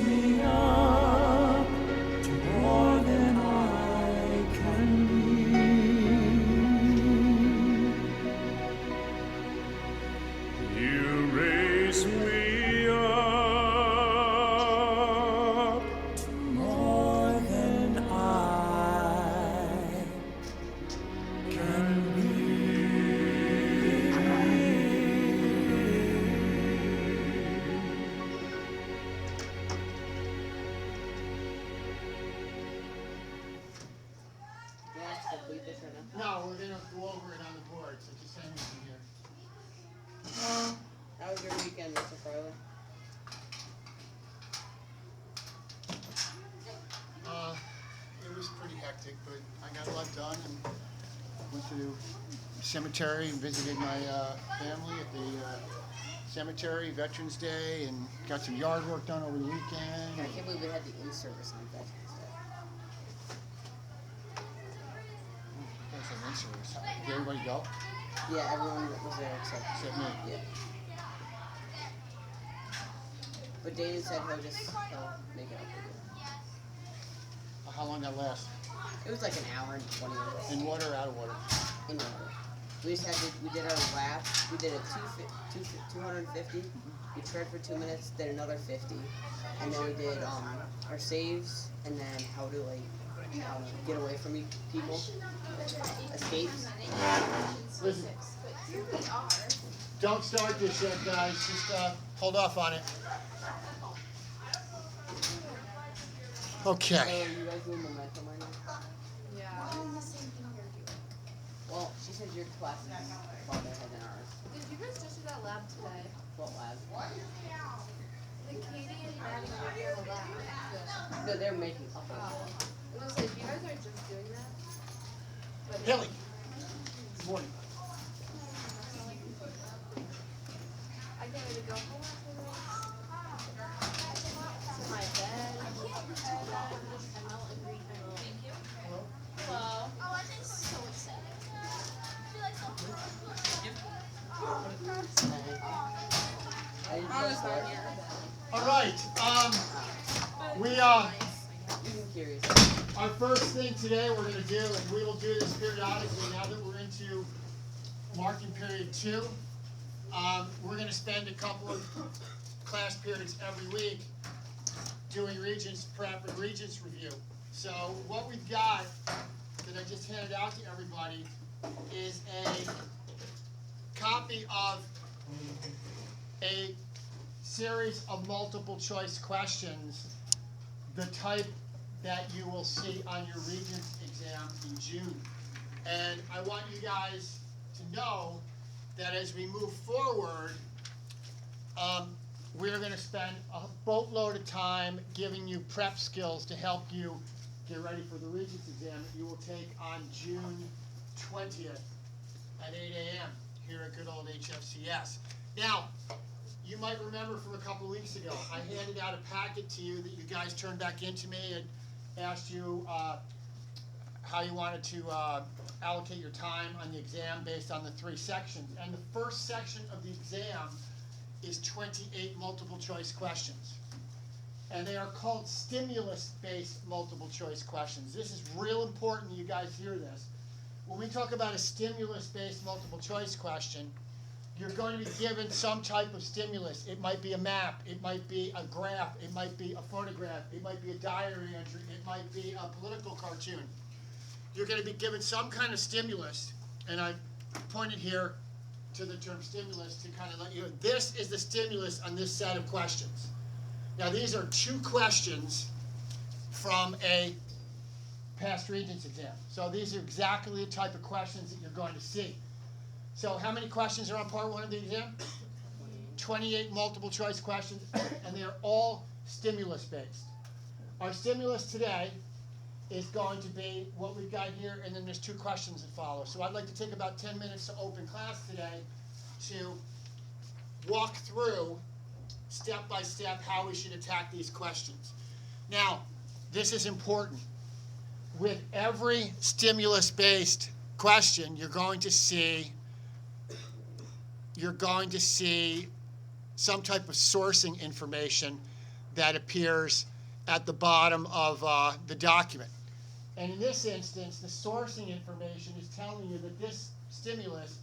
me up to more than I can be. You raise me up to more than I can be. No, we're going to go over it on the board, so just hang with me here. How was your weekend, Mr. Farley? It was pretty hectic, but I got a lot done and went to the cemetery and visited my family at the cemetery, Veterans Day, and got some yard work done over the weekend. I can't believe we had the in-service on Veterans Day. That's an in-service. Did everybody go? Yeah, everyone was there except Except me. Yeah. But David said he'll make it up with you. How long that last? It was like an hour and 20 minutes. In water or out of water? In water. We just we did our lap. We did a 250. We tread for 2 minutes, then another 50. And then we did our saves, and then how to get away from people. Escapes. Listen, don't start this yet, guys. Just hold off on it. Okay. So are you guys doing momentum right now? Yeah. Well, she said your class is farther ahead than ours. Did you guys just do that lab today? What lab? The Katie and Maddie were in the lab. No, they're making up. Oh. I was gonna say, if you guys are just doing that. But Hilly. Good morning. I can't wait to go home after this. To my bed. Thank you. Hello. Oh, I think so excited. Would you like some? I didn't just start. All right. We You can curious. our first thing today we're going to do, and we will do this periodically now that we're into marking period 2. We're going to spend a couple of class periods every week doing Regents prep and Regents review. So what we've got that I just handed out to everybody is a copy of a series of multiple choice questions, the type that you will see on your Regents exam in June. And I want you guys to know that as we move forward, we're going to spend a boatload of time giving you prep skills to help you get ready for the Regents exam that you will take on June 20th at 8 a.m. here at good old HFCS. Now, you might remember from a couple of weeks ago, I handed out a packet to you that you guys turned back into me and asked you how you wanted to allocate your time on the exam based on the 3 sections. And the first section of the exam is 28 multiple choice questions. And they are called stimulus-based multiple choice questions. This is real important you guys hear this. When we talk about a stimulus-based multiple choice question, you're going to be given some type of stimulus. It might be a map, it might be a graph, it might be a photograph, it might be a diary entry, it might be a political cartoon. You're going to be given some kind of stimulus, and I've pointed here to the term stimulus to kind of let you know, this is the stimulus on this set of questions. Now these are 2 questions from a past Regents exam. So these are exactly the type of questions that you're going to see. So how many questions are on part 1 of the exam? 28 multiple choice questions, and they're all stimulus based. Our stimulus today is going to be what we've got here, and then there's 2 questions that follow. So I'd like to take about 10 minutes to open class today to walk through step by step how we should attack these questions. Now, this is important. With every stimulus based question, you're going to see some type of sourcing information that appears at the bottom of the document. And in this instance, the sourcing information is telling you that this stimulus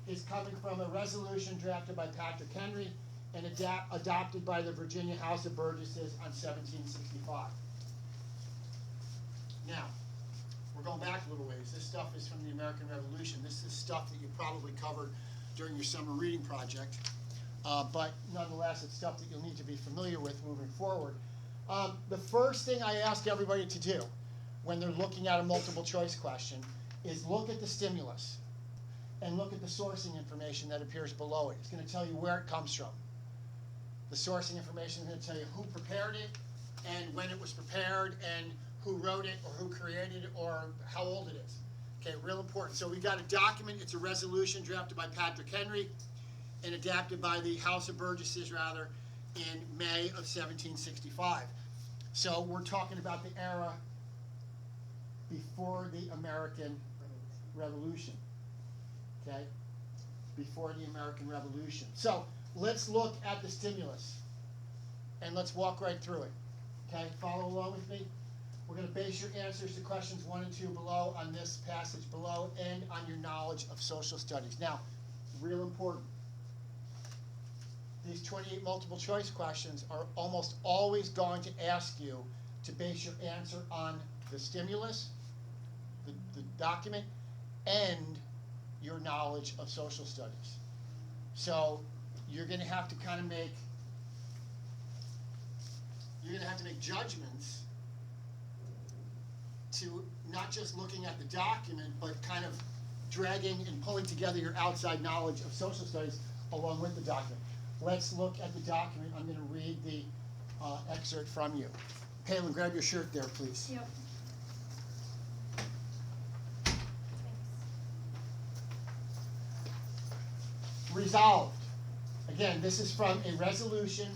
is coming from a resolution drafted by Patrick Henry and adopted by the Virginia House of Burgesses on 1765. Now, we're going back a little ways. This stuff is from the American Revolution. This is stuff that you probably covered during your summer reading project. But nonetheless, it's stuff that you'll need to be familiar with moving forward. The first thing I ask everybody to do when they're looking at a multiple choice question is look at the stimulus and look at the sourcing information that appears below it. It's going to tell you where it comes from. The sourcing information is going to tell you who prepared it and when it was prepared and who wrote it or who created it or how old it is. Okay, real important. So we got a document. It's a resolution drafted by Patrick Henry and adopted by the House of Burgesses, rather, in May of 1765. So we're talking about the era before the American Revolution. Okay? Before the American Revolution. So let's look at the stimulus and let's walk right through it. Okay? Follow along with me. We're going to base your answers to questions 1 and 2 below on this passage below and on your knowledge of social studies. Now, real important. These 28 multiple choice questions are almost always going to ask you to base your answer on the stimulus, the document, and your knowledge of social studies. So you're going to have to kind of make judgments to not just looking at the document, but kind of dragging and pulling together your outside knowledge of social studies along with the document. Let's look at the document. I'm going to read the excerpt from you. Palin, grab your shirt there, please. Yep. Resolved. Again, this is from a resolution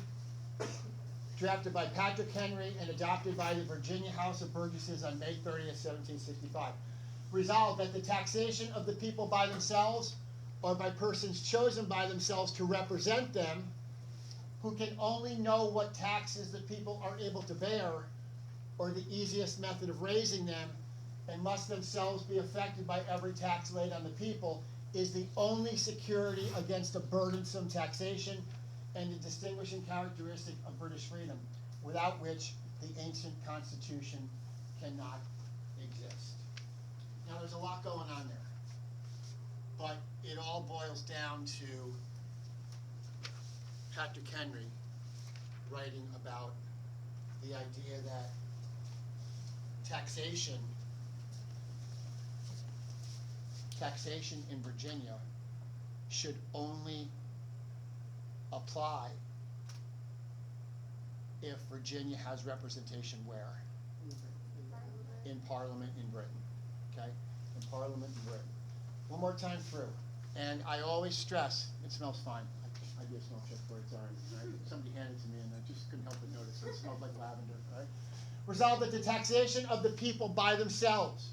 drafted by Patrick Henry and adopted by the Virginia House of Burgesses on May 30th, 1765. Resolved that the taxation of the people by themselves or by persons chosen by themselves to represent them, who can only know what taxes the people are able to bear or the easiest method of raising them, and must themselves be affected by every tax laid on the people, is the only security against a burdensome taxation and the distinguishing characteristic of British freedom, without which the ancient Constitution cannot exist. Now, there's a lot going on there, but it all boils down to Patrick Henry writing about the idea that taxation in Virginia should only apply if Virginia has representation where? In Parliament in Britain. Okay? In Parliament in Britain. One more time through. And I always stress, it smells fine. I do a smell check for it, sorry. Right? Somebody handed it to me and I just couldn't help but notice. It smelled like lavender. Right? Resolved that the taxation of the people by themselves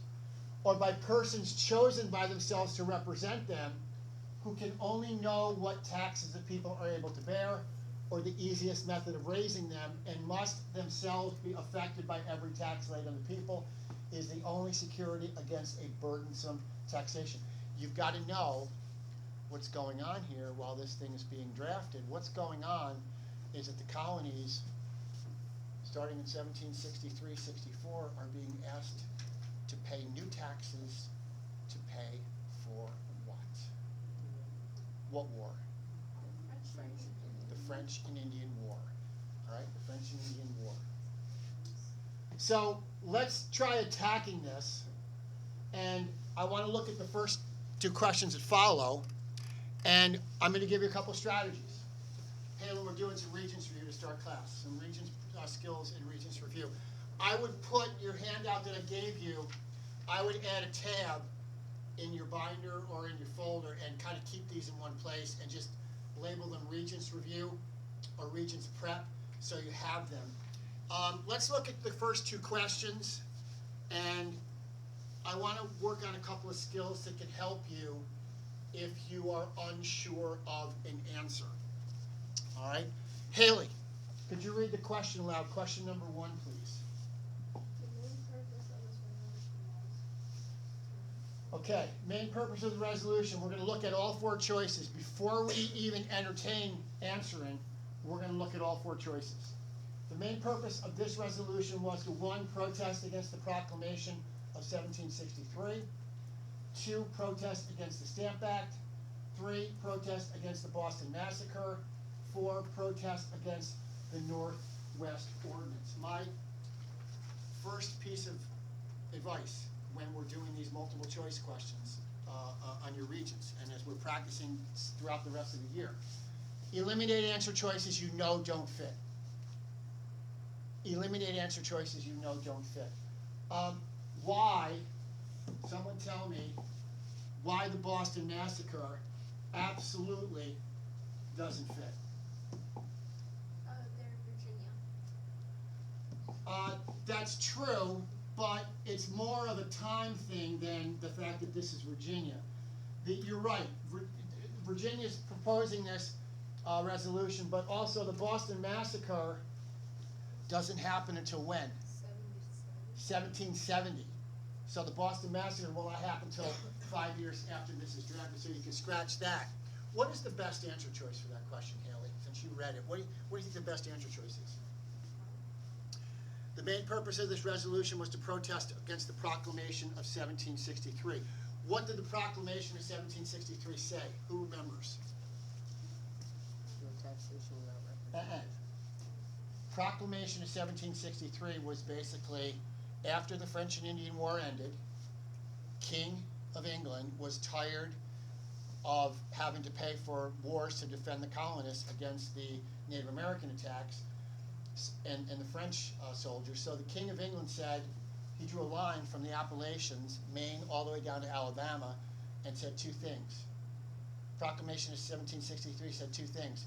or by persons chosen by themselves to represent them, who can only know what taxes the people are able to bear or the easiest method of raising them, and must themselves be affected by every tax laid on the people, is the only security against a burdensome taxation. You've got to know what's going on here while this thing is being drafted. What's going on is that the colonies, starting in 1763-64, are being asked to pay new taxes to pay for what? What war? The French and Indian War. All right, the French and Indian War. So let's try attacking this, and I want to look at the first two questions that follow, and I'm going to give you a couple of strategies. Palin, we're doing some Regents review to start class, some Regents skills in Regents review. I would put your handout that I gave you, I would add a tab in your binder or in your folder and kind of keep these in one place and just label them Regents review or Regents prep so you have them. Let's look at the first two questions, and I want to work on a couple of skills that can help you if you are unsure of an answer. All right? Haley, Could you read the question aloud? Question number 1, please. The main purpose of this resolution was. Okay, main purpose of the resolution, we're going to look at all 4 choices. Before we even entertain answering, we're going to look at all 4 choices. The main purpose of this resolution was to 1, protest against the proclamation of 1763, 2, protest against the Stamp Act, 3, protest against the Boston Massacre, 4, protest against the Northwest Ordinance. My first piece of advice when we're doing these multiple choice questions on your regents, and as we're practicing throughout the rest of the year, eliminate answer choices you know don't fit. Eliminate answer choices you know don't fit. Why, someone tell me, why the Boston Massacre absolutely doesn't fit. They're Virginia. That's true, but it's more of a time thing than the fact that this is Virginia. You're right. Virginia's proposing this resolution, but also the Boston Massacre doesn't happen until when? 1770. So the Boston Massacre will not happen until 5 years after this is drafted, so you can scratch that. What is the best answer choice for that question, Haley, since you read it? What do you think the best answer choice is? The main purpose of this resolution was to protest against the proclamation of 1763. What did the proclamation of 1763 say? Who remembers? No taxation without representation. Proclamation of 1763 was basically, after the French and Indian War ended, King of England was tired of having to pay for wars to defend the colonists against the Native American attacks and the French soldiers. So the King of England said, he drew a line from the Appalachians, Maine, all the way down to Alabama, and said 2 things. Proclamation of 1763 said 2 things.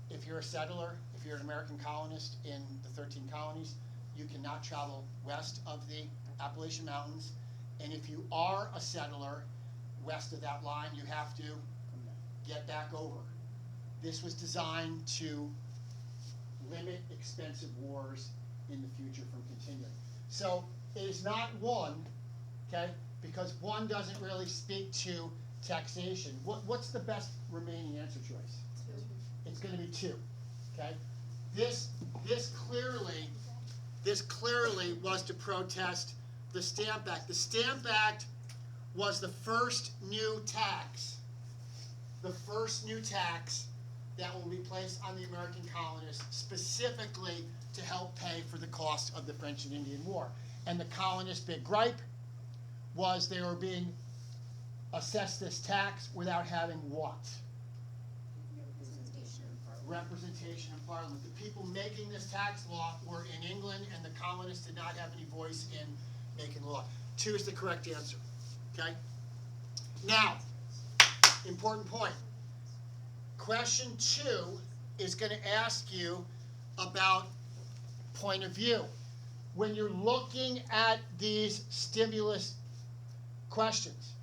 If you're a settler, if you're an American colonist in the 13 colonies, you cannot travel west of the Appalachian Mountains. And if you are a settler west of that line, you have to get back over. This was designed to limit expensive wars in the future from continuing. So it is not 1, okay, because 1 doesn't really speak to taxation. What's the best remaining answer choice? 2. It's going to be 2, okay? This clearly was to protest the Stamp Act. The Stamp Act was the first new tax that will be placed on the American colonists specifically to help pay for the cost of the French and Indian War. And the colonists' big gripe was they were being assessed this tax without having what? Representation in Parliament. The people making this tax law were in England, and the colonists did not have any voice in making law. 2 is the correct answer. Okay? Now, important point. Question 2 is going to ask you about point of view. When you're looking at these stimulus questions,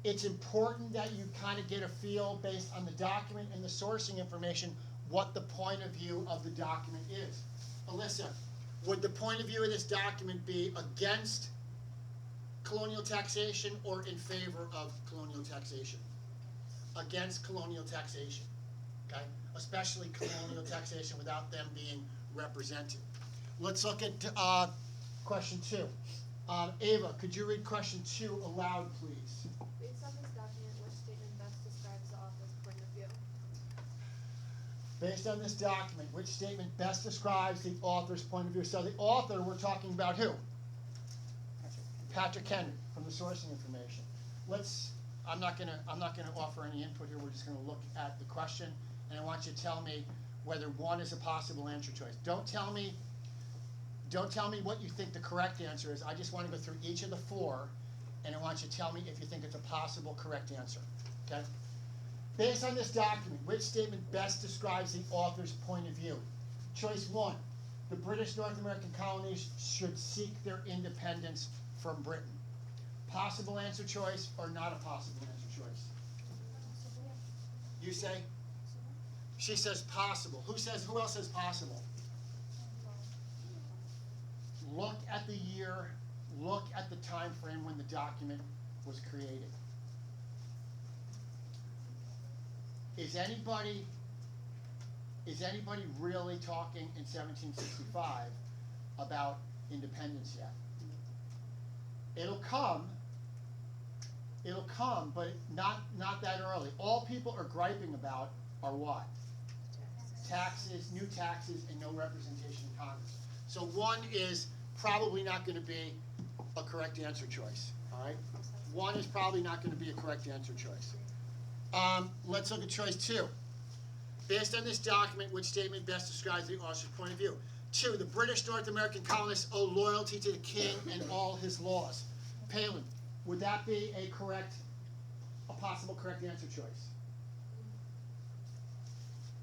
it's important that you kind of get a feel based on the document and the sourcing information what the point of view of the document is. Alyssa, would the point of view of this document be against colonial taxation or in favor of colonial taxation? Against colonial taxation, okay? Especially colonial taxation without them being represented. Let's look at question 2. Ava, could you read question 2 aloud, please? Based on this document, which statement best describes the author's point of view? Based on this document, which statement best describes the author's point of view? So the author, we're talking about who? Patrick Henry, from the sourcing information. I'm not gonna offer any input here. We're just gonna look at the question, and I want you to tell me whether 1 is a possible answer choice. Don't tell me what you think the correct answer is. I just want to go through each of the 4, and I want you to tell me if you think it's a possible correct answer. Okay? Based on this document, which statement best describes the author's point of view? Choice 1, the British North American colonies should seek their independence from Britain. Possible answer choice or not a possible answer choice? You say? She says possible. Who else says possible? look at the year, look at the time frame when the document was created. Is anybody really talking in 1765 about independence yet? It'll come, but not that early. All people are griping about are what? Taxes, new taxes, and no representation in Congress. So one is probably not going to be a correct answer choice, all right? One is probably not going to be a correct answer choice. Let's look at choice 2. Based on this document, which statement best describes the author's point of view? 2, the British North American colonists owe loyalty to the king and all his laws. Palin, would that be a possible correct answer choice?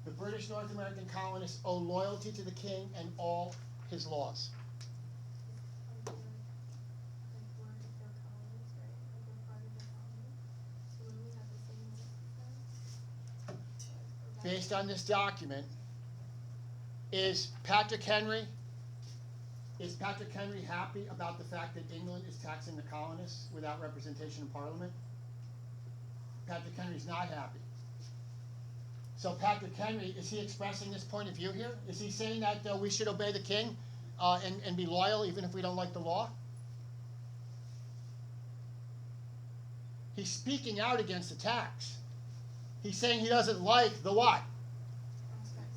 The British North American colonists owe loyalty to the king and all his laws. Based on this document, is Patrick Henry happy about the fact that England is taxing the colonists without representation in Parliament? Patrick Henry's not happy. So Patrick Henry, is he expressing this point of view here? Is he saying that we should obey the king and be loyal even if we don't like the law? He's speaking out against the tax. He's saying he doesn't like the what?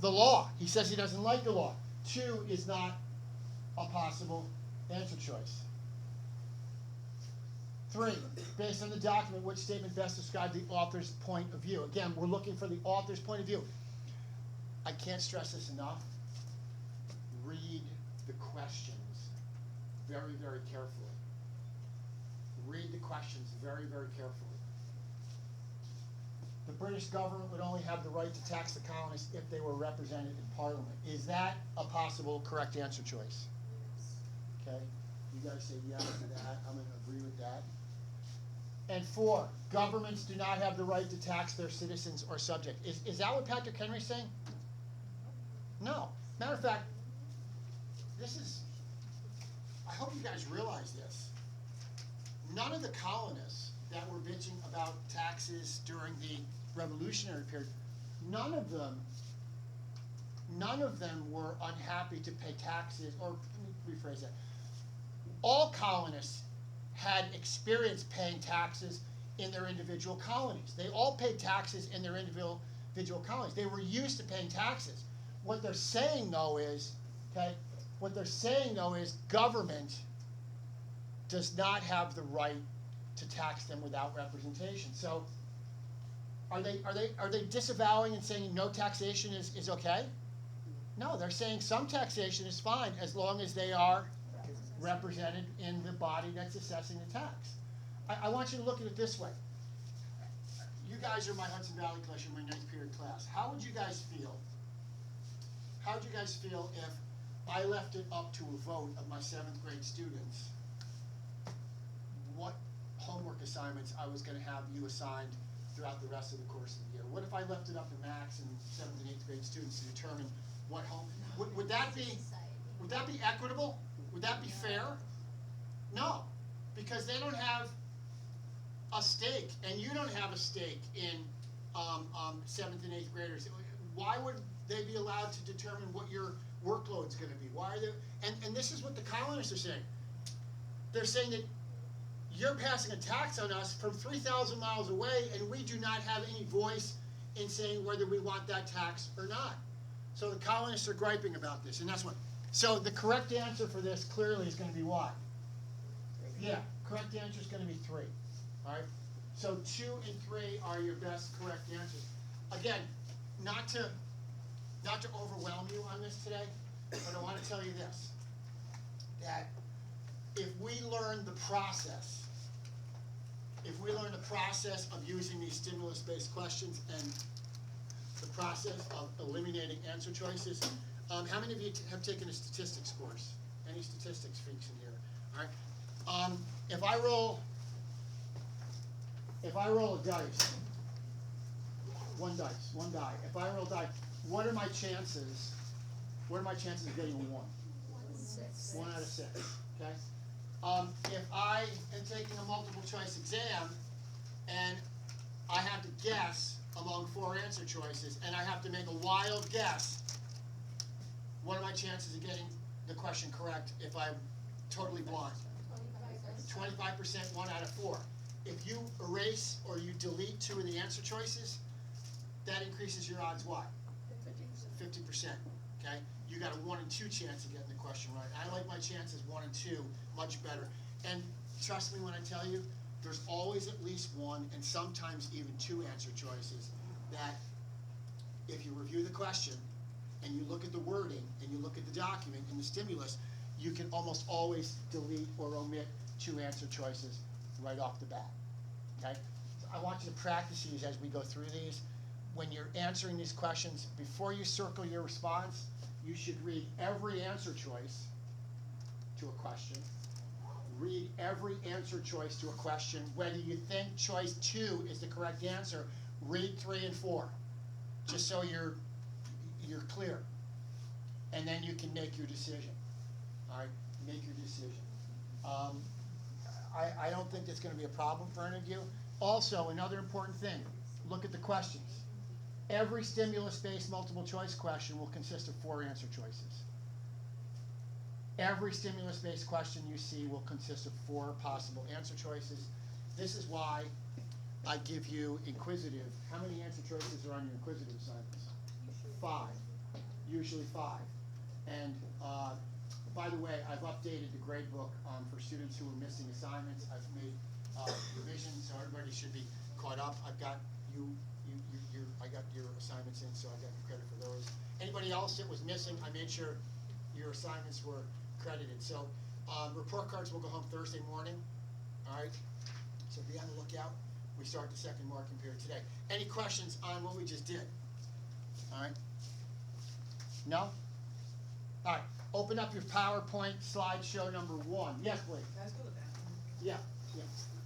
The law. He says he doesn't like the law. 2 is not a possible answer choice. 3, based on the document, which statement best describes the author's point of view? Again, we're looking for the author's point of view. I can't stress this enough. Read the questions very, very carefully. Read the questions very, very carefully. The British government would only have the right to tax the colonists if they were represented in Parliament. Is that a possible correct answer choice? Okay, you guys say yes to that. I'm going to agree with that. And 4, governments do not have the right to tax their citizens or subjects. Is that what Patrick Henry's saying? No. Matter of fact, I hope you guys realize this. None of the colonists that were bitching about taxes during the Revolutionary period, none of them were unhappy to pay taxes, or let me rephrase that. All colonists had experience paying taxes in their individual colonies. They all paid taxes in their individual colonies. They were used to paying taxes. What they're saying though is, government does not have the right to tax them without representation. So are they disavowing and saying no taxation is okay? No, they're saying some taxation is fine as long as they are represented in the body that's assessing the tax. I want you to look at it this way. You guys are my Hudson Valley class, you're my 9th period class. How would you guys feel? How would you guys feel if I left it up to a vote of my 7th grade students what homework assignments I was going to have you assigned throughout the rest of the course of the year? What if I left it up to Max and 7th and 8th grade students to determine what would that be equitable? Would that be fair? No, because they don't have a stake, and you don't have a stake in 7th and 8th graders. Why would they be allowed to determine what your workload's going to be? Why are they? And this is what the colonists are saying. They're saying that you're passing a tax on us from 3,000 miles away, and we do not have any voice in saying whether we want that tax or not. So the colonists are griping about this, and that's what. So the correct answer for this clearly is going to be what? Yeah, correct answer is going to be 3. All right. So 2 and 3 are your best correct answers. Again, not to overwhelm you on this today, but I want to tell you this: that if we learn the process of using these stimulus-based questions and the process of eliminating answer choices, how many of you have taken a statistics course? Any statistics freaks in here? All right. If I roll a dice, one die. If I roll a die, what are my chances of getting a 1? 6. 1 out of 6. Okay. If I am taking a multiple choice exam and I have to guess among 4 answer choices and I have to make a wild guess, what are my chances of getting the question correct if I'm totally blind? 25%, 1 out of 4. If you erase or you delete 2 of the answer choices, that increases your odds what? 50%. Okay? You got a 1 in 2 chance of getting the question right. I like my chances 1 in 2 much better. And trust me when I tell you, there's always at least 1 and sometimes even 2 answer choices that if you review the question and you look at the wording and you look at the document and the stimulus, you can almost always delete or omit 2 answer choices right off the bat. Okay? So I want you to practice these as we go through these. When you're answering these questions, before you circle your response, you should read every answer choice to a question. Read every answer choice to a question. Whether you think choice 2 is the correct answer, read 3 and 4, just so you're clear. And then you can make your decision. All right, make your decision. I don't think that's going to be a problem for any of you. Also, another important thing, look at the questions. Every stimulus-based multiple choice question will consist of 4 answer choices. Every stimulus-based question you see will consist of 4 possible answer choices. This is why I give you inquisitive. How many answer choices are on your inquisitive assignments? 5. Usually 5. And by the way, I've updated the grade book for students who are missing assignments. I've made revisions, so everybody should be caught up. I've got I got your assignments in, so I got you credit for those. Anybody else that was missing, I made sure your assignments were credited. So report cards will go home Thursday morning. All right. So be on the lookout. We start the second marking period today. Any questions on what we just did? All right. No? All right. Open up your PowerPoint slideshow number 1. Yes, please. Yeah.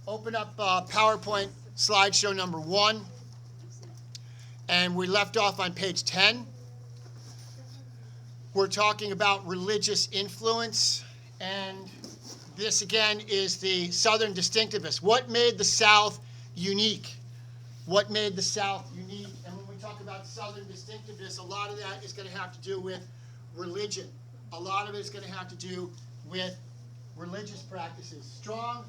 Open up PowerPoint slideshow number 1. And we left off on page 10. We're talking about religious influence. And this, again, is the Southern distinctiveness. What made the South unique? What made the South unique? And when we talk about Southern distinctiveness, a lot of that is going to have to do with religion. A lot of it is going to have to do with religious practices. Strong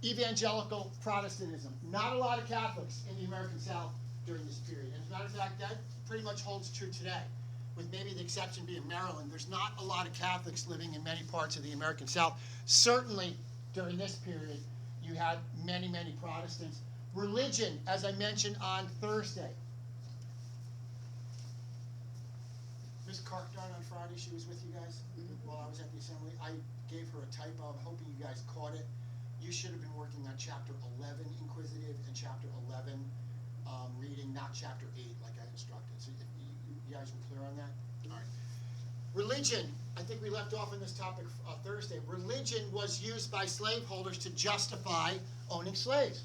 evangelical Protestantism. Not a lot of Catholics in the American South during this period. And as a matter of fact, that pretty much holds true today, with maybe the exception being Maryland. There's not a lot of Catholics living in many parts of the American South. Certainly during this period, you had many, many Protestants. Religion, as I mentioned on Thursday. Ms. Carkdon on Friday, she was with you guys while I was at the assembly. I gave her a typo. I'm hoping you guys caught it. You should have been working on chapter 11 inquisitive and chapter 11 reading, not chapter 8 like I instructed. So you guys were clear on that? All right. Religion, I think we left off on this topic Thursday. Religion was used by slaveholders to justify owning slaves.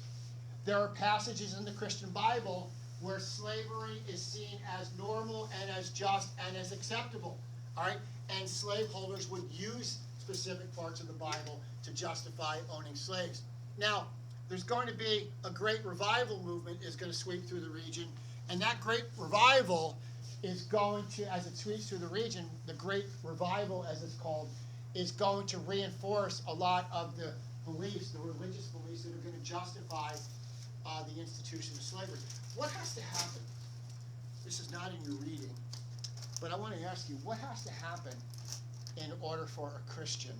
There are passages in the Christian Bible where slavery is seen as normal and as just and as acceptable. All right? And slaveholders would use specific parts of the Bible to justify owning slaves. Now, there's going to be a great revival movement is going to sweep through the region, and that great revival is going to, as it sweeps through the region, the great revival, as it's called, is going to reinforce a lot of the beliefs, the religious beliefs that are going to justify the institution of slavery. What has to happen? This is not in your reading, but I want to ask you, what has to happen in order for a Christian,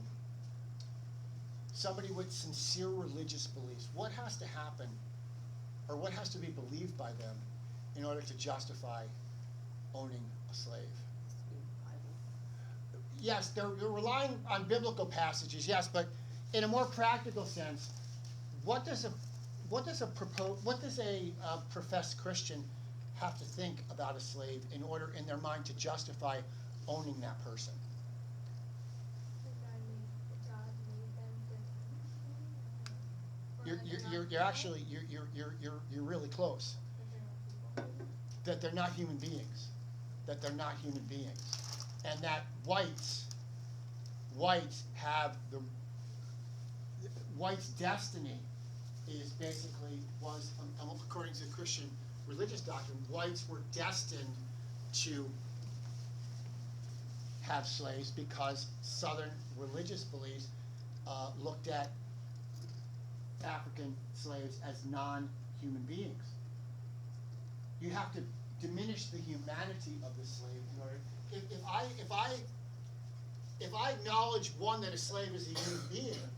somebody with sincere religious beliefs, what has to happen, or what has to be believed by them in order to justify owning a slave? Yes, they're relying on biblical passages, yes, but in a more practical sense, what does a professed Christian have to think about a slave in order, in their mind, to justify owning that person? You're really close. That they're not human beings. That they're not human beings. And that whites whites have the whites' destiny is basically was according to the Christian religious doctrine, whites were destined to have slaves because Southern religious beliefs looked at African slaves as non-human beings. You have to diminish the humanity of the slave in order. If I acknowledge one that a slave is a human being,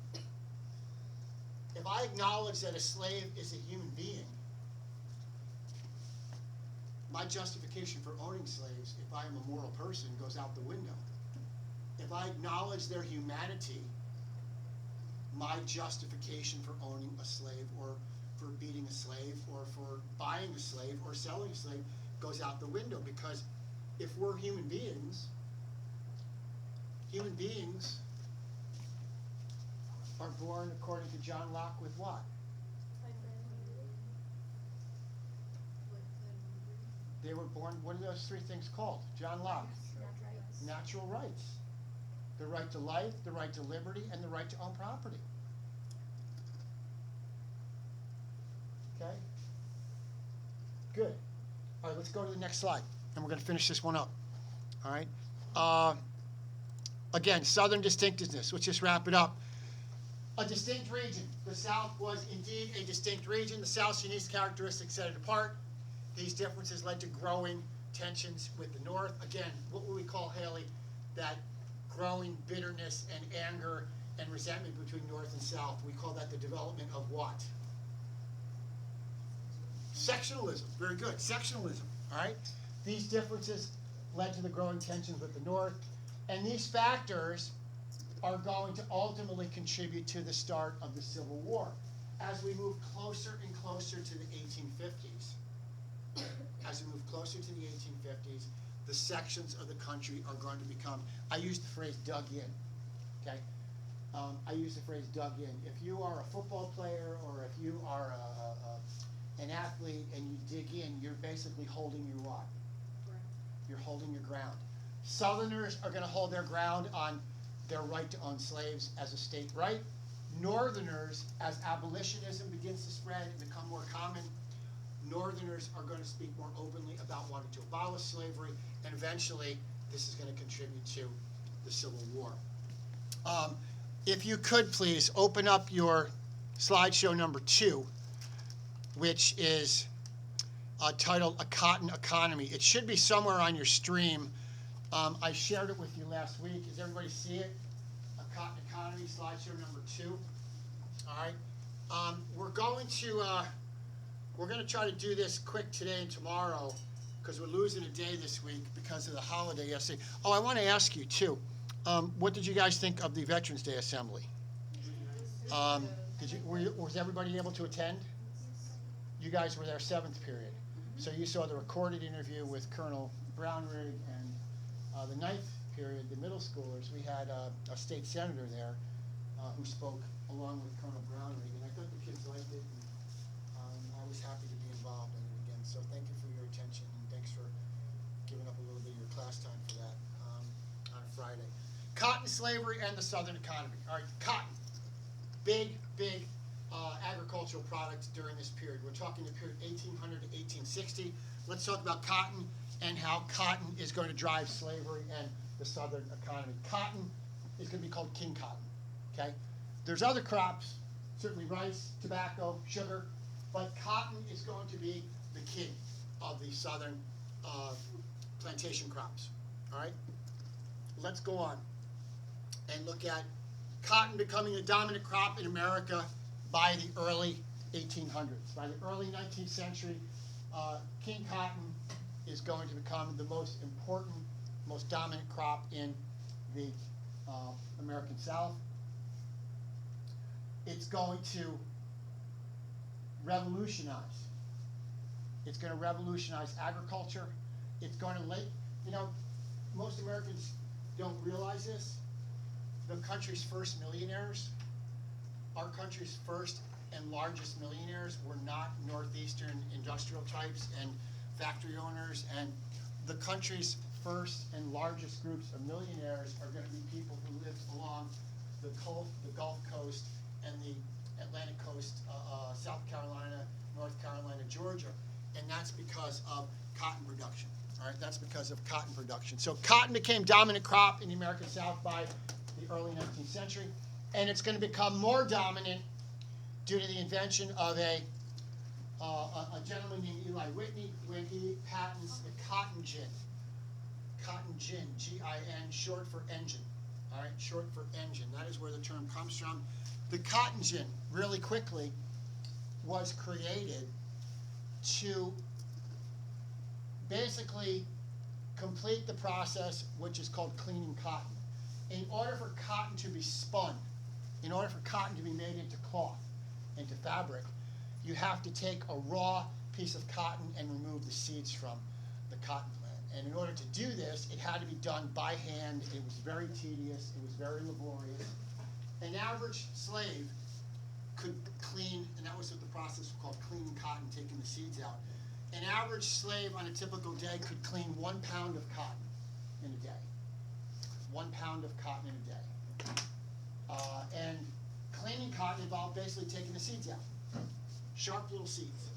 if I acknowledge that a slave is a human being, my justification for owning slaves, if I am a moral person, goes out the window. If I acknowledge their humanity, my justification for owning a slave or for beating a slave or for buying a slave or selling a slave goes out the window, because if we're human beings are born, according to John Locke, with what? They were born, what are those three things called? John Locke. Natural rights. The right to life, the right to liberty, and the right to own property. Okay? Good. All right, let's go to the next slide, and we're going to finish this one up. All right? Again, Southern distinctiveness. Let's just wrap it up. A distinct region. The South was indeed a distinct region. The South's unique characteristics set it apart. These differences led to growing tensions with the North. Again, what would we call, Haley, that growing bitterness and anger and resentment between North and South? We call that the development of what? Sectionalism. Very good. Sectionalism. All right? These differences led to the growing tensions with the North. And these factors are going to ultimately contribute to the start of the Civil War. As we move closer and closer to the 1850s, the sections of the country are going to become, I use the phrase dug in, okay? I use the phrase dug in. If you are a football player or if you are an athlete and you dig in, you're basically holding your what? You're holding your ground. Southerners are going to hold their ground on their right to own slaves as a state right. Northerners, as abolitionism begins to spread and become more common, Northerners are going to speak more openly about wanting to abolish slavery, and eventually this is going to contribute to the Civil War. If you could please open up your slideshow number 2, which is titled A Cotton Economy. It should be somewhere on your stream. I shared it with you last week. Does everybody see it? A Cotton Economy, slideshow number 2. All right. We're going to try to do this quick today and tomorrow because we're losing a day this week because of the holiday yesterday. Oh, I want to ask you too. What did you guys think of the Veterans Day Assembly? Was everybody able to attend? You guys were there 7th period. So you saw the recorded interview with Colonel Brownrigg, and the 9th period, the middle schoolers, we had a state senator there who spoke along with Colonel Brownrigg, and I thought the kids liked it, and I was happy to be involved in it again. So thank you for your attention, and thanks for giving up a little bit of your class time for that on a Friday. Cotton, slavery, and the Southern economy. All right, cotton. Big agricultural product during this period. We're talking the period 1800 to 1860. Let's talk about cotton and how cotton is going to drive slavery and the Southern economy. Cotton is going to be called king cotton, okay? There's other crops, certainly rice, tobacco, sugar, but cotton is going to be the king of the Southern plantation crops, all right? Let's go on and look at cotton becoming the dominant crop in America by the early 1800s. By the early 19th century, king cotton is going to become the most important, most dominant crop in the American South. It's going to revolutionize. It's going to revolutionize agriculture. It's going to most Americans don't realize this. The country's first millionaires, our country's first and largest millionaires were not northeastern industrial types and factory owners, and the country's first and largest groups of millionaires are going to be people who lived along the Gulf Coast and the Atlantic Coast, South Carolina, North Carolina, Georgia, and that's because of cotton production. All right, that's because of cotton production. So cotton became dominant crop in the American South by the early 19th century, and it's going to become more dominant due to the invention of a gentleman named Eli Whitney when he patents the cotton gin. Cotton gin, G-I-N, short for engine. All right, short for engine. That is where the term comes from. The cotton gin, really quickly, was created to basically complete the process which is called cleaning cotton. In order for cotton to be spun, in order for cotton to be made into cloth, into fabric, you have to take a raw piece of cotton and remove the seeds from the cotton plant. And in order to do this, it had to be done by hand. It was very tedious. It was very laborious. An average slave could clean, and that was what the process was called, cleaning cotton, taking the seeds out. An average slave on a typical day could clean 1 pound of cotton in a day. 1 pound of cotton in a day. And cleaning cotton involved basically taking the seeds out. Sharp little seeds.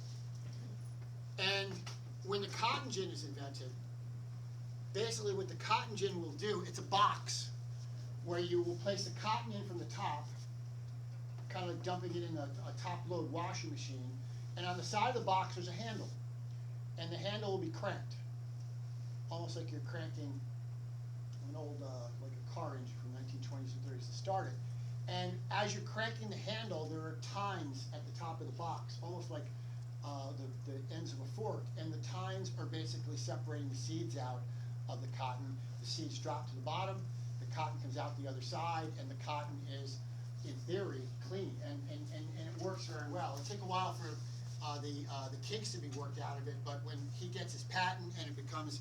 And when the cotton gin is invented, basically what the cotton gin will do, it's a box where you will place the cotton in from the top, kind of like dumping it in a top-load washing machine, and on the side of the box there's a handle, and the handle will be cranked, almost like you're cranking an old, like a car engine from 1920s and 30s to start it. And as you're cranking the handle, there are tines at the top of the box, almost like the ends of a fork, and the tines are basically separating the seeds out of the cotton. The seeds drop to the bottom, the cotton comes out the other side, and the cotton is, in theory, clean, and it works very well. It'll take a while for the kinks to be worked out of it, but when he gets his patent and it becomes,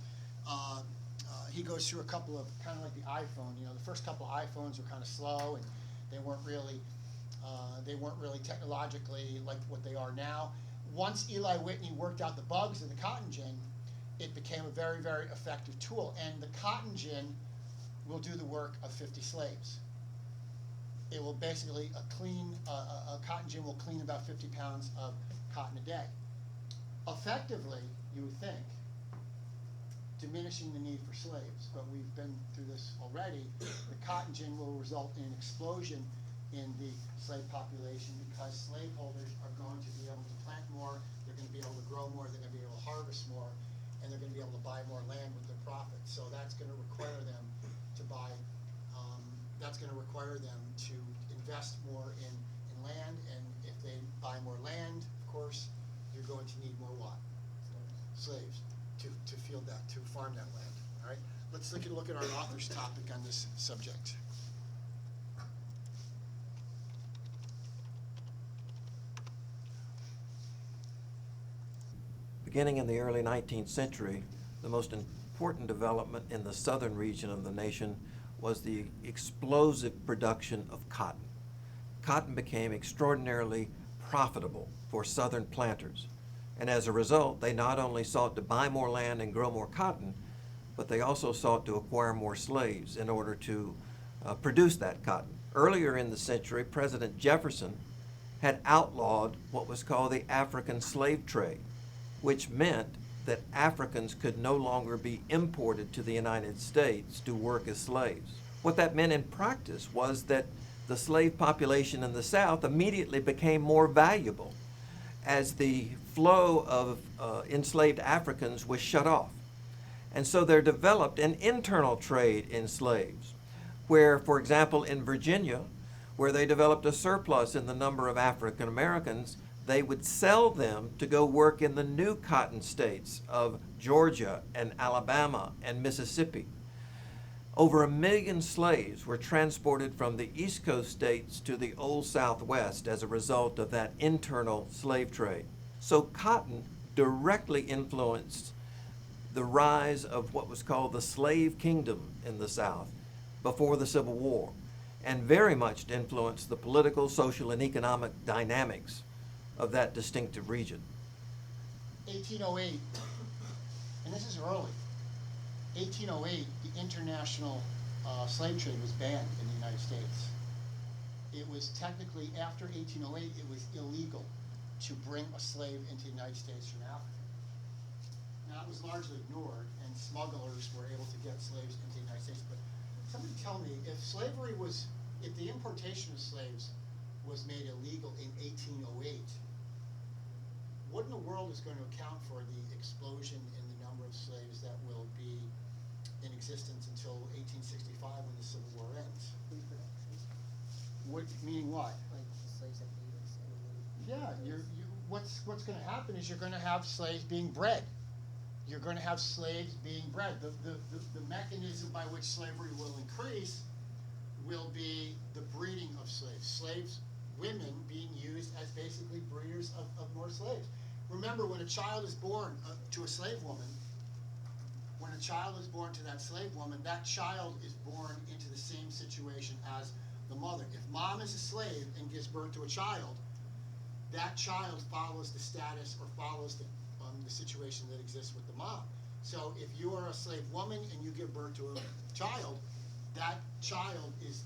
he goes through a couple of, kind of like the iPhone, you know, the first couple of iPhones were kind of slow, and they weren't really technologically like what they are now. Once Eli Whitney worked out the bugs in the cotton gin, it became a very, very effective tool, and the cotton gin will do the work of 50 slaves. It will basically, a cotton gin will clean about 50 pounds of cotton a day. Effectively, you would think, diminishing the need for slaves, but we've been through this already. The cotton gin will result in an explosion in the slave population because slaveholders are going to be able to plant more, they're going to be able to grow more, they're going to be able to harvest more, and they're going to be able to buy more land with their profits. So that's going to require them to buy, that's going to require them to invest more in land, and if they buy more land, of course, you're going to need more what? Slaves to field that, to farm that land. All right? Let's look at our author's topic on this subject. Beginning in the early 19th century, the most important development in the southern region of the nation was the explosive production of cotton. Cotton became extraordinarily profitable for southern planters, and as a result, they not only sought to buy more land and grow more cotton, but they also sought to acquire more slaves in order to produce that cotton. Earlier in the century, President Jefferson had outlawed what was called the African slave trade, which meant that Africans could no longer be imported to the United States to work as slaves. What that meant in practice was that the slave population in the South immediately became more valuable as the flow of enslaved Africans was shut off. And so there developed an internal trade in slaves, where, for example, in Virginia, where they developed a surplus in the number of African Americans, they would sell them to go work in the new cotton states of Georgia and Alabama and Mississippi. Over 1 million slaves were transported from the East Coast states to the Old Southwest as a result of that internal slave trade. So cotton directly influenced the rise of what was called the slave kingdom in the South before the Civil War, and very much influenced the political, social, and economic dynamics of that distinctive region. 1808, and this is early. 1808, the international slave trade was banned in the United States. It was technically, after 1808, it was illegal to bring a slave into the United States from Africa. Now, it was largely ignored, and smugglers were able to get slaves into the United States. But somebody tell me, if the importation of slaves was made illegal in 1808, what in the world is going to account for the explosion in the number of slaves that will be in existence until 1865 when the Civil War ends? What, meaning what? Like the slaves that leave us. Yeah, what's going to happen is you're going to have slaves being bred. You're going to have slaves being bred. The mechanism by which slavery will increase will be the breeding of slaves. Slaves, women being used as basically breeders of more slaves. Remember, when a child is born to a slave woman, when a child is born to that slave woman, that child is born into the same situation as the mother. If mom is a slave and gives birth to a child, that child follows the status or follows the situation that exists with the mom. So if you are a slave woman and you give birth to a child, that child is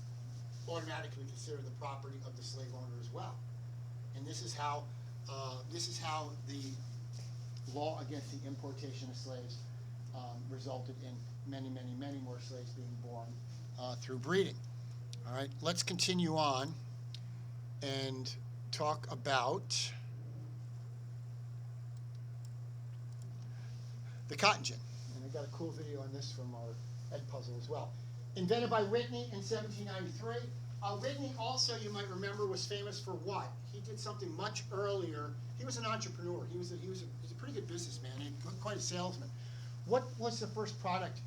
automatically considered the property of the slave owner as well. And this is how the law against the importation of slaves resulted in many, many, many more slaves being born through breeding. All right, let's continue on and talk about the cotton gin. And I got a cool video on this from our Ed Puzzle as well. Invented by Whitney in 1793. Whitney also, you might remember, was famous for what? He did something much earlier. He was an entrepreneur. He was a pretty good businessman. He was quite a salesman. What was the first product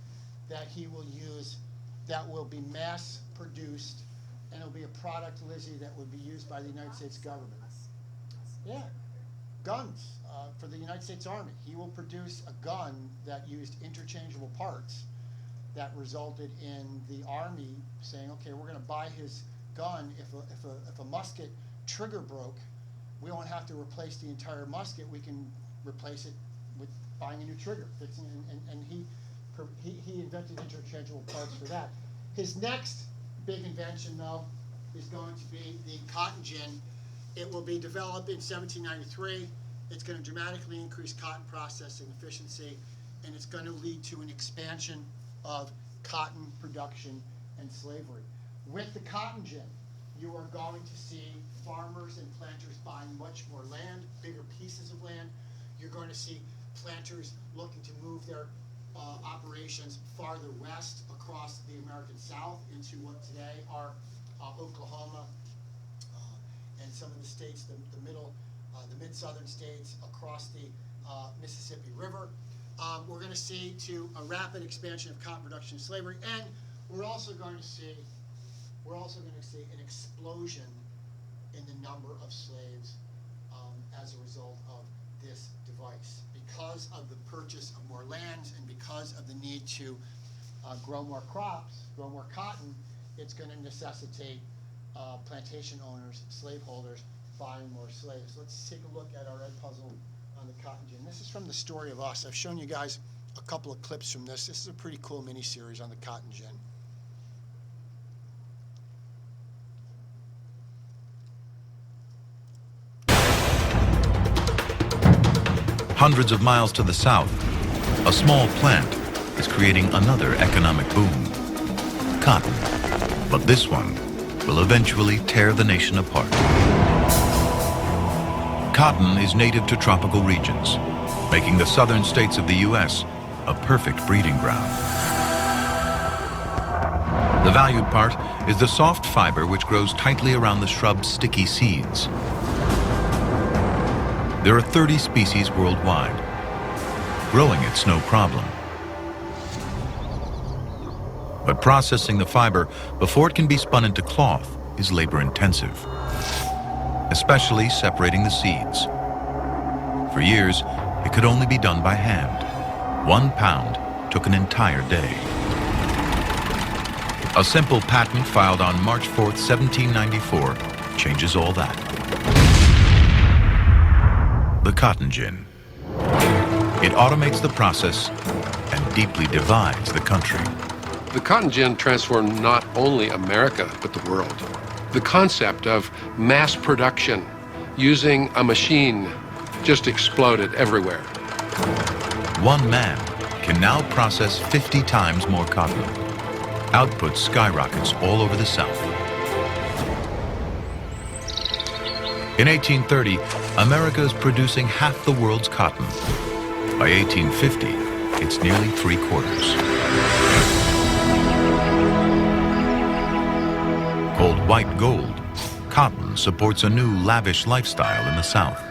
that he will use that will be mass produced, and it'll be a product, Lizzie, that would be used by the United States government? Yeah, guns for the United States Army. He will produce a gun that used interchangeable parts that resulted in the Army saying, okay, we're going to buy his gun. If a musket trigger broke, we won't have to replace the entire musket. We can replace it with buying a new trigger, fixing it, and he invented interchangeable parts for that. His next big invention, though, is going to be the cotton gin. It will be developed in 1793. It's going to dramatically increase cotton processing efficiency, and it's going to lead to an expansion of cotton production and slavery. With the cotton gin, you are going to see farmers and planters buying much more land, bigger pieces of land. You're going to see planters looking to move their operations farther west across the American South into what today are Oklahoma and some of the states, the mid-southern states across the Mississippi River. We're going to see a rapid expansion of cotton production and slavery, and we're also going to see an explosion in the number of slaves as a result of this device. Because of the purchase of more lands and because of the need to grow more crops, grow more cotton, it's going to necessitate plantation owners, slaveholders, buying more slaves. Let's take a look at our Ed Puzzle on the cotton gin. This is from The Story of Us. I've shown you guys a couple of clips from this. This is a pretty cool mini-series on the cotton gin. Hundreds of miles to the south, a small plant is creating another economic boom. Cotton. But this one will eventually tear the nation apart. Cotton is native to tropical regions, making the southern states of the U.S. a perfect breeding ground. The valued part is the soft fiber which grows tightly around the shrub's sticky seeds. There are 30 species worldwide. Growing it's no problem. But processing the fiber before it can be spun into cloth is labor-intensive, especially separating the seeds. For years, it could only be done by hand. 1 pound took an entire day. A simple patent filed on March 4th, 1794, changes all that. The cotton gin. It automates the process and deeply divides the country. The cotton gin transformed not only America, but the world. The concept of mass production using a machine just exploded everywhere. One man can now process 50 times more cotton. Output skyrockets all over the South. In 1830, America is producing half the world's cotton. By 1850, it's nearly 3/4. Called white gold, cotton supports a new lavish lifestyle in the South.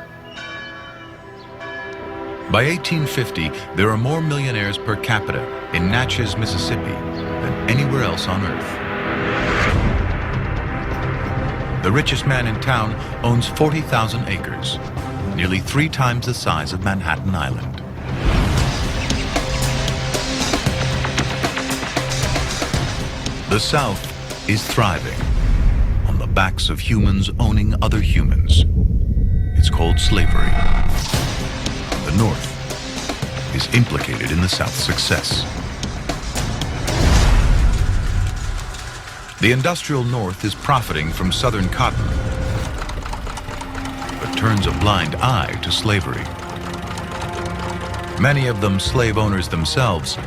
By 1850, there are more millionaires per capita in Natchez, Mississippi than anywhere else on Earth. The richest man in town owns 40,000 acres, nearly 3 times the size of Manhattan Island. The South is thriving on the backs of humans owning other humans. It's called slavery. The North is implicated in the South's success. The industrial North is profiting from Southern cotton, but turns a blind eye to slavery. Many of them slave owners themselves,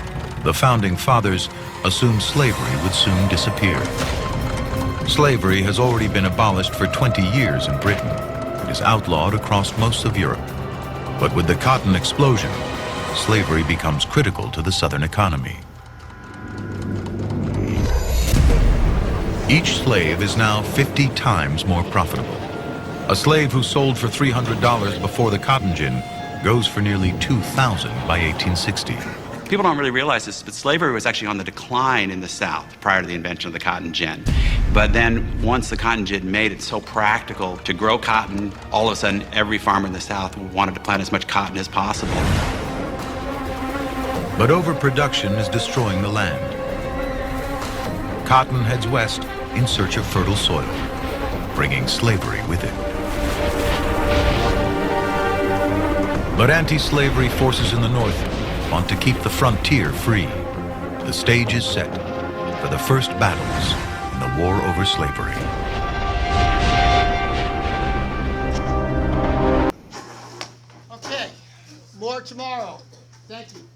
the founding fathers assumed slavery would soon disappear. Slavery has already been abolished for 20 years in Britain and is outlawed across most of Europe. But with the cotton explosion, slavery becomes critical to the Southern economy. Each slave is now 50 times more profitable. A slave who sold for $300 before the cotton gin goes for nearly $2,000 by 1860. People don't really realize this, but slavery was actually on the decline in the South prior to the invention of the cotton gin. But then once the cotton gin made it so practical to grow cotton, all of a sudden every farmer in the South wanted to plant as much cotton as possible. But overproduction is destroying the land. Cotton heads west in search of fertile soil, bringing slavery with it. But anti-slavery forces in the North want to keep the frontier free. The stage is set for the first battles in the war over slavery. Okay, more tomorrow. Thank you.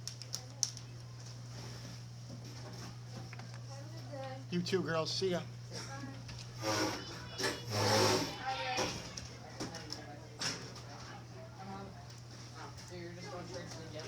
You too, girls. See ya. So you're just going straight to the gym?